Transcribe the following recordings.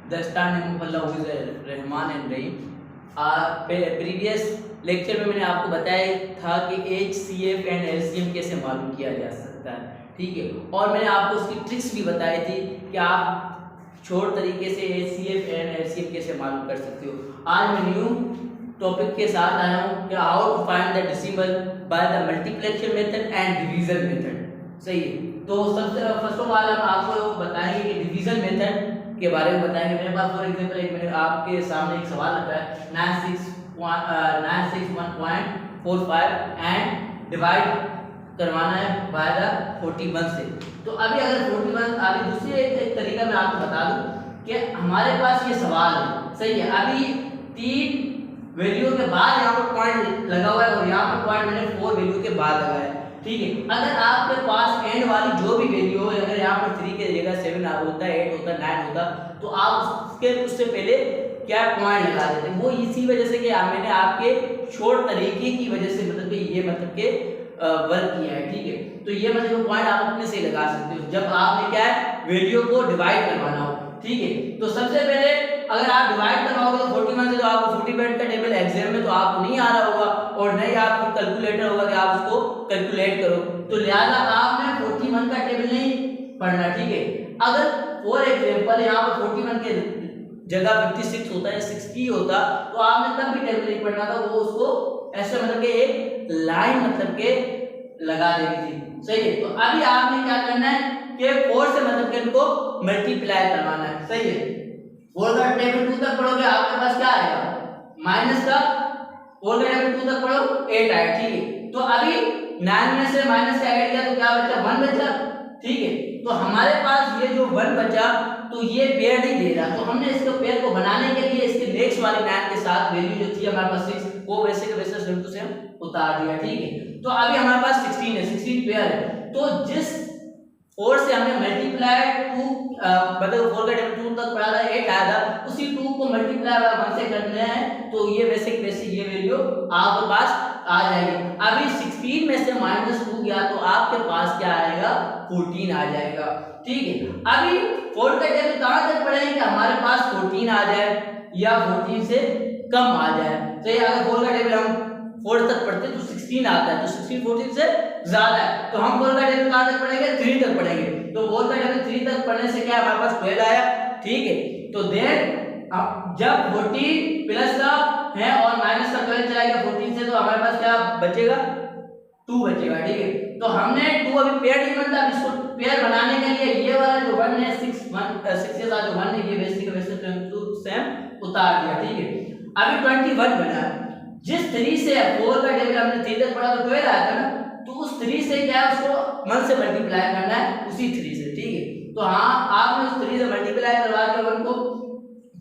the star name of Allah who is Rahman and Rahim। Previous lecture में मैंने आपको बताया था कि HCF एंड LCM कैसे मालूम किया जा सकता है, ठीक है। और मैंने आपको उसकी ट्रिक्स भी बताई थी कि आप छोटे तरीके से HCF एंड LCM कैसे मालूम कर सकते हो। आज मैं न्यू टॉपिक के साथ आया हूँ कि how to find the decimal by the multiplication method and division method. सही है, तो सबसे फर्स्ट ऑफ ऑल हम आपको बताएंगे कि डिवीजन मेथड के बारे में बताएंगे। मेरे पास फॉर एग्जांपल एक मैंने आपके सामने एक सवाल रखा है 961.45 एंड डिवाइड करवाना है बाय द 41 से। तो अभी अगर 41 अभी दूसरी एक तरीका मैं आपको बता दूं कि हमारे पास ये सवाल है, सही है। अभी 3 वैल्यू के बाद यहाँ पर पॉइंट लगा हुआ है और यहाँ पर पॉइंट मैंने 4 वैल्यू के बाद लगाया है, ठीक है। अगर आपके पास एंड वाली जो भी वैल्यू हो, अगर यहाँ पर 3 के जगह 7 होता है, 8 होता है, 9 होता, तो आप उससे पहले क्या पॉइंट लगा देते हैं। वो इसी वजह से कि मैंने आपके शॉर्ट तरीके की वजह से मतलब कि ये मतलब के वर्क किया है, ठीक है। तो ये मतलब पॉइंट आप अपने से लगा सकते हो जब आपने क्या है वैल्यू को डिवाइड करवाना हो, ठीक है। तो सबसे पहले अगर आप डिवाइड करवाओगे तो 41 से, तो आपको 40 का टेबल एग्जाम में तो आपको नहीं आ रहा होगा और नहीं आपको कैलकुलेटर होगा कि आप उसको कैलकुलेट करो, तो लिहाजा आपने 41 का टेबल नहीं पढ़ना, ठीक है। अगर फॉर एग्जांपल यहाँ पर 41 के जगह 56 होता है, 60 होता, तो आपने तब भी टेबल नहीं पढ़ना था, वो उसको ऐसे मतलब के एक लाइन मतलब के लगा देनी थी, सही है। तो अभी आपने क्या करना है कि 4 से मतलब के इनको मल्टीप्लाई करवाना है, सही है। 4 का टेबल 2 तक पढ़ोगे आपके पास क्या आएगा माइनस का 4 का टेबल 2 तक पढ़ो 8 आएगा, ठीक है। तो अभी 9 में से माइनस का 8 गया तो क्या बचा 1 बचा, ठीक है। तो हमारे पास ये जो 1 बचा तो ये पेयर नहीं दे रहा, तो हमने इसको पेयर को बनाने के लिए इसके नेक्स्ट वाले 9 के साथ वैल्यू जो थी हमारे पास 6 वो वैसे के वैसे सेम टू सेम उतार दिया, ठीक है। तो अभी हमारे पास 16 है, 16 पेयर है, तो जिस 4 से हमने मल्टीप्लाई 2 मतलब 4 का टेबल 2 तक पढ़ा था 8 आया था, उसी 2 को मल्टीप्लाई बाय 1 से करना है, तो ये वैसे के वैसे ये वैल्यू आपके पास आ जाएगी। अभी 16 में से -2 गया तो आपके पास क्या आएगा 14 आ जाएगा, ठीक है। अभी 4 का टेबल कहां तक पढ़ेंगे कि हमारे पास 14 आ जाए या 14 से कम आ जाए, तो ये अगर 4 का टेबल हम 4 तक पढ़ते तो 16 आता है, तो 16 14 से ज्यादा है, तो हम 4 का टेबल कहां तक पढ़ेंगे 3 तक पढ़ेंगे। तो 4 का टेबल 3 तक पढ़ने से क्या हमारे पास 12 आया, ठीक है। तो देन जब 40 प्लस का है और माइनस का 12 चला गया 14 से, तो हमारे पास क्या बचेगा 2 बचेगा, ठीक है। तो हमने 2 अभी पेयर नहीं बनता, अब इसको पेयर बनाने के लिए ये वाला जो 1 है 6 के साथ जो 1 है ये वैसे के वैसे सेम उतार दिया, ठीक है। अभी 21 बना, जिस 3 से 4 का टेबल हमने 3 तक पढ़ा तो 12 आया था ना, तो उस 3 से क्या है उसको 1 से मल्टीप्लाई करना है उसी 3 से, ठीक है। तो हाँ आपने उस 3 से मल्टीप्लाई करवा दिया 1 को,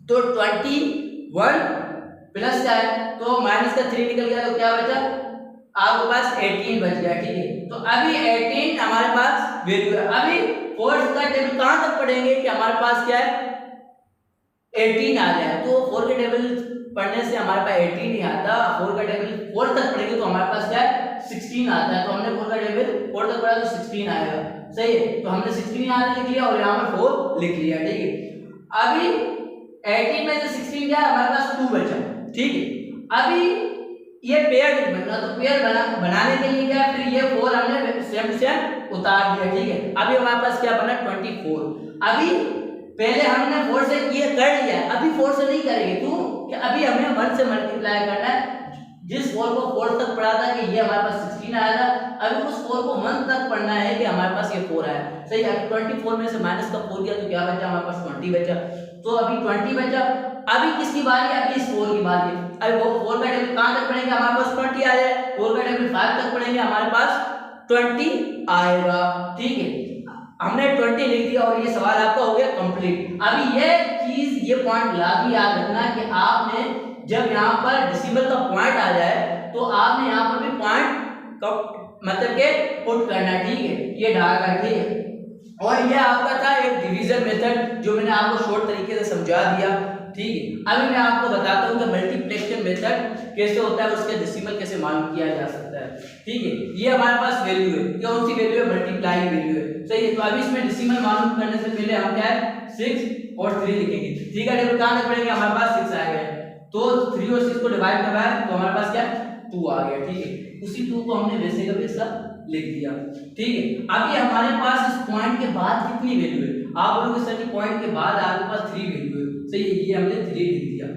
तो 21 प्लस क्या है तो माइनस का 3 निकल गया, तो क्या बचा आपके पास 18 बच गया, ठीक है। तो अभी 18 हमारे पास वैल्यू है। अभी 4 का टेबल कहां तक पढ़ेंगे कि हमारे पास क्या है 18 आ जाए, तो 4 के टेबल पढ़ने से हमारे पास 18 नहीं आता, 4 का टेबल 4 तक पढ़ेंगे तो हमारे पास क्या है 16 आता है, तो हमने 4 का टेबल 4 तक पढ़ा तो 16 आएगा, सही है। तो हमने 16 यहाँ लिख लिया और यहाँ पर 4 लिख लिया, ठीक है। अभी 18 में से 16 क्या है हमारे पास 2 बचा, ठीक है। अभी ये पेयर नहीं बनना, तो पेयर बनाने के लिए क्या फिर ये 4 हमने सेम सेम उतार दिया, ठीक है। अभी हमारे पास क्या बना 24। अभी पहले हमने 4 से ये कर लिया, अभी 4 से नहीं करेंगे, क्यों कि अभी हमें 1 से मल्टीप्लाई करना है। जिस 4 को 4 तक पढ़ा था कि ये हमारे पास 16 आया था, अभी उस 4 को 1 तक पढ़ना है कि हमारे पास ये 4 आया, सही है। अभी 24 में से माइनस का 4 गया तो क्या बचा हमारे पास 20 बचा, तो अभी 20 बचा। अभी किसकी बारी है, अभी इस 4 की बारी है। अभी वो 4 का टेबल कहां तक पढ़ेंगे हमारे पास 20 आ जाए, 4 का टेबल 5 तक पढ़ेंगे हमारे पास 20 आएगा, ठीक है। हमने 20 लिख दिया और ये सवाल आपका हो गया कंप्लीट। अभी ये चीज ये पॉइंट लाजमी याद रखना कि आपने जब यहाँ पर डेसिमल का पॉइंट आ जाए तो आपने यहाँ पर भी पॉइंट मतलब के पुट करना, ठीक है, ये डालना, ठीक है। और ये आपका था एक डिवीजन मेथड जो मैंने आपको शॉर्ट तरीके से समझा दिया, ठीक है। अभी मैं आपको बताता हूँ कि मल्टीप्लिकेशन मेथड कैसे होता है, उसके डेसिमल कैसे मालूम किया जा सकता है, ठीक है। ये हमारे पास वैल्यू है, कौन सी वैल्यू है मल्टीप्लाई वैल्यू है, सही है। तो अभी इसमें डेसिमल मालूम करने से पहले हम क्या है 6 और 3 लिखेंगे। 3 का टेबल कहाँ तक पढ़ेंगे, हमारे पास 6 आ गया, तो 3 और 6 को डिवाइड करवाया तो हमारे पास क्या 2 आ गया, ठीक है। उसी 2 को हमने वैसे का वैसा लिख दिया, ठीक है। अभी हमारे पास इस पॉइंट के बाद कितनी वैल्यू है, आप बोलोगे सर कि पॉइंट के बाद आपके पास 3 वैल्यू है, सही है, ये हमने 3 लिख दिया।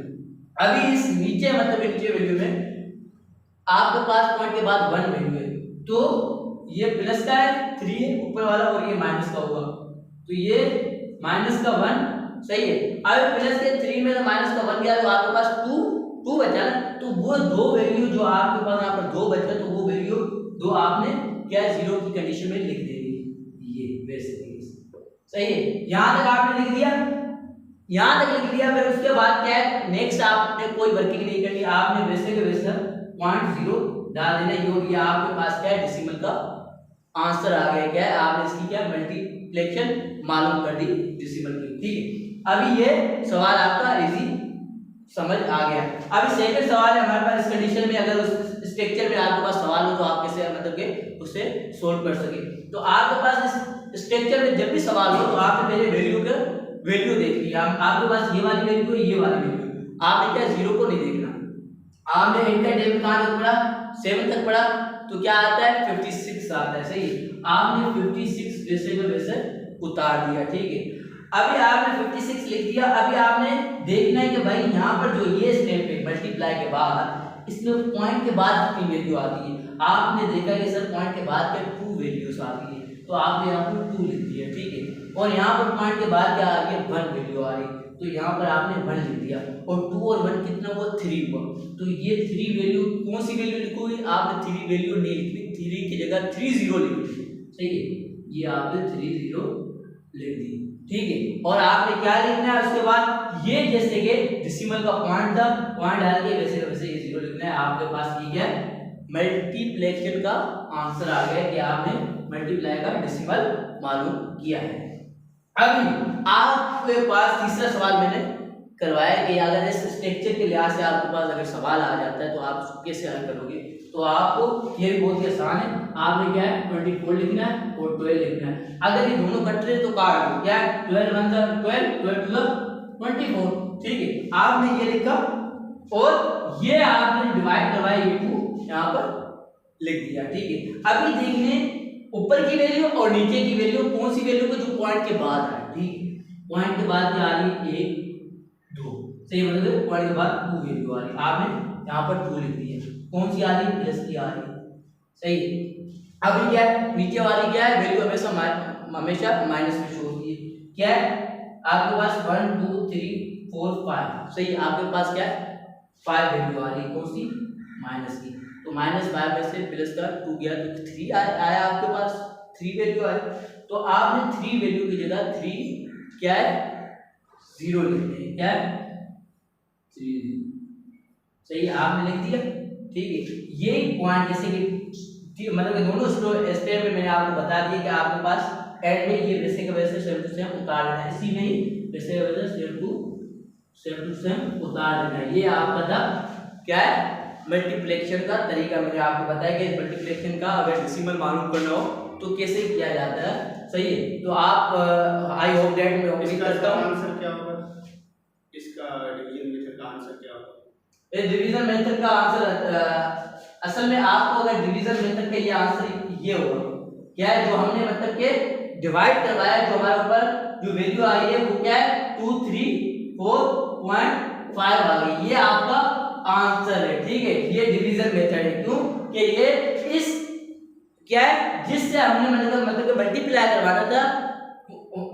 अभी इस नीचे मतलब नीचे वैल्यू में आपके पास पॉइंट के बाद 1 वैल्यू है, तो ये प्लस का है 3 है ऊपर वाला और ये माइनस का होगा, तो ये माइनस का 1, सही है। अब प्लस के 3 में तो माइनस का 1 गया तो आपके पास 2 बचा ना, तो वो 2 वैल्यू जो आपके पास यहाँ पर 2 बचा, तो वो वैल्यू 2 आपने क्या 0 की कंडीशन में लिख देनी, ये वैसे सही है। यहाँ तक आपने लिख दिया, यहाँ तक लिख दिया, फिर उसके बाद क्या है, नेक्स्ट आपने कोई वर्किंग नहीं करनी, आपने वैसे के वैसे 0.0 डाल देना, ये आपके पास क्या है डेसिमल का आंसर आ गया, क्या है आपने इसकी क्या मल्टीप्लिकेशन मालूम कर दी डेसिमल की, ठीक है। अभी ये सवाल आपका इजी समझ आ गया। अभी सेकंड सवाल है हमारे पास, इस कंडीशन में अगर उस स्ट्रक्चर में आपके पास सवाल हो तो आप कैसे मतलब के उसे सोल्व कर सके। तो आपके पास इस स्ट्रक्चर में जब भी सवाल हो तो आपने पहले वैल्यू देख लिया, आपके पास ये वाली वैल्यू है, ये वाली वैल्यू, आपने क्या 0 को नहीं देखना, आपने इनका टेबल कहाँ तक पढ़ा 7 तक पढ़ा, तो क्या आता है 56 आता है, सही है। आपने 56 वैसे का वैसे उतार दिया, ठीक है। अभी आपने 56 लिख दिया, अभी आपने देखना है कि भाई यहाँ पर जो ये स्टेप है मल्टीप्लाई के बाद इसमें पॉइंट के बाद कितनी वैल्यू आती है, आपने देखा कि सर पॉइंट के बाद क्या 2 वैल्यूज आती है, तो आपने यहाँ पर 2 लिख दिया, ठीक है। और यहाँ पर पॉइंट के बाद क्या आ रही है 1 वैल्यू आ रही है, तो यहाँ पर आपने 1 लिख दिया, और 2 और 1 कितना हुआ 3 हुआ, तो ये 3 वैल्यू कौन सी वैल्यू लिखोगे, आपने 3 वैल्यू नहीं लिखनी, 3 की जगह 30 लिखनी, सही है, ये आपने 30 लिख दी, ठीक है। और आपने क्या लिखना है उसके बाद, ये जैसे कि डेसिमल का पॉइंट था, पॉइंट डाल के वैसे वैसे ये 0 लिखना है। आपके पास ये क्या मल्टीप्लिकेशन का आंसर आ गया कि आपने मल्टीप्लाई का डेसिमल मालूम किया है। अभी आपके पास तीसरा सवाल मैंने करवाया कि अगर इस स्ट्रक्चर के लिहाज से आपके पास अगर सवाल आ जाता है तो आप उसको कैसे हल करोगे, तो आपको ये भी बहुत ही आसान है, आपने क्या है 24 लिखना है और 12 लिखना है। अगर ये दोनों कट रहे तो काट दो, क्या है 12 1 12 12 2 24, ठीक है। आपने ये लिखा और ये आपने डिवाइड करवाया, ये 2 यहाँ पर लिख दिया, ठीक है। अभी देखने ऊपर की वैल्यू और नीचे की वैल्यू, कौन सी वैल्यू को जो पॉइंट के बाद आ रही, ठीक है। पॉइंट के बाद क्या आ रही है 1 2, सही मतलब पॉइंट के बाद 2 वैल्यू आ रही, आपने यहाँ पर 2 लिख दी है, कौन सी आ रही है प्लस की आ रही है, सही है। अभी क्या है नीचे वाली क्या है वैल्यू हमेशा माइनस में शो होती है, क्या है आपके पास 1 2 3 4 5, सही है। आपके पास क्या है 5 वैल्यू आ रही है, कौन सी माइनस की, तो -5 में से प्लस का 2 गया तो 3 आया आपके पास, 3 वैल्यू आई, तो आपने 3 वैल्यू की जगह 3 क्या है 0 लिखते हैं, क्या है 3, सही है, आपने लिख दिया, ठीक है। ये पॉइंट जैसे कि मतलब कि दोनों स्टेप में मैंने आपको बता दिया कि आपके पास एड में ये वैसे के वैसे सेम टू सेम उतार देना है, इसी में ही वैसे के वैसे सेम टू सेम उतार देना है। ये आपका था क्या है मल्टीप्लिकेशन का तरीका, मैंने आपको बताया कि मल्टीप्लिकेशन का अगर डेसिमल मालूम करना हो तो कैसे किया जाता है, सही है। तो आप आई होप दैट मैं उम्मीद करता हूं आंसर क्या होगा, इसका डिवीजन मेथड का आंसर क्या होगा, इस डिवीजन मेथड का आंसर असल में आपको अगर डिवीजन मेथड का ये आंसर ये होगा, क्या है जो हमने मतलब के डिवाइड करवाया, जो हमारे ऊपर जो वैल्यू आई है वो क्या है 2 3 4.5 आ गई, ये आपका आंसर है, ठीक है। ये डिवीजन मेथड है, क्यों कि ये इस क्या है जिससे हमने मतलब मल्टीप्लाई करवाना था,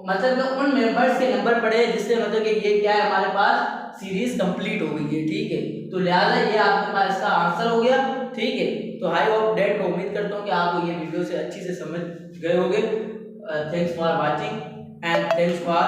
मतलब उन मेंबर्स के नंबर पड़े जिससे मतलब कि ये क्या है हमारे पास सीरीज कंप्लीट हो गई है, ठीक है। तो लिहाजा ये आपके पास इसका आंसर हो गया, ठीक है। तो हाई होप दैट मैं उम्मीद करता हूँ कि आपको ये वीडियो से अच्छी से समझ गए होंगे। Thanks for watching and thanks for